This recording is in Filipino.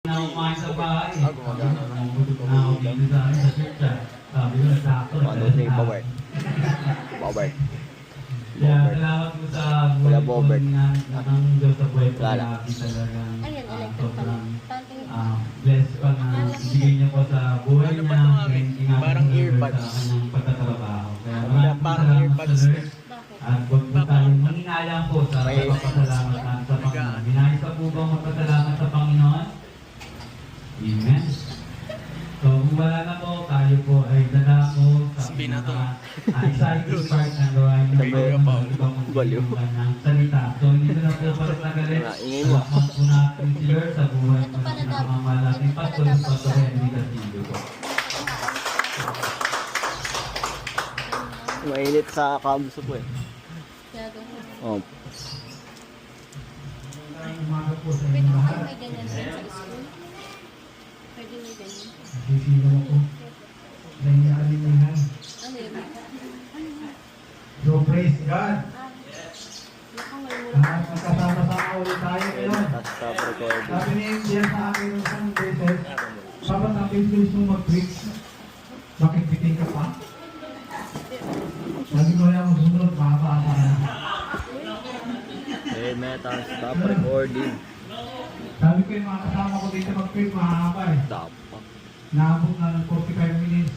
na kumain sa bahay. Gumagana na. Na ako dito sa akin sa church. Sabi ko nagsakto. Ano ni Bobert? Bobert. Kaya salamat po sa Kuya buhay po Bobert. ng Diyos sa buhay po. Wala. Grabe talagang Ayun, electric sobrang pala. bless pa na ibigay niya po sa buhay Ano niya. ba ito, mami? Ingatan Parang niya earbuds. sa kanyang pagtatrabaho. Kaya Ano maraming parang salamat earbuds sa din. Lord. Bakit? At huwag po tayong manginayang po sa May- pagpapasalamat natin sa Panginoon. Binayos ka po ba magpasalamat sa Panginoon? Amen. So kung wala na po, tayo po ay dadako sa Sabihin na to. exciting part ng gawain ng Sabi Panginoon ka pa, ng ibang baliw. ng salita. So hindi ko na po pagtagalit. Ingay mo. Salamat po natin si Lord sa buhay po ng pinakamamahal natin Pastor Henry Castillo po. Mainit sa kamso po eh. Kaya ganun. Oh. Umaga po sa Pwede inyong mo lahat. may ganyan rin sa school? Pwede may ganyan. Sisino mo po sa inyong alimihan. Ano yun? So praise God. Nakang may mula. Magkasama-sama ulit tayo ngayon. Tapos stop recording. Sabi ni Indian sa akin ng isang beses, Papa, sabi bilis mong mag-preach. Bakit biting ka pa? Sabi ko lang susunod, makapapa na. Hey, Metal, stop recording. Sabi ko yung mga kasama ko dito mag-preach, mahaba eh. Stop. Naabot na ng 45 minutes.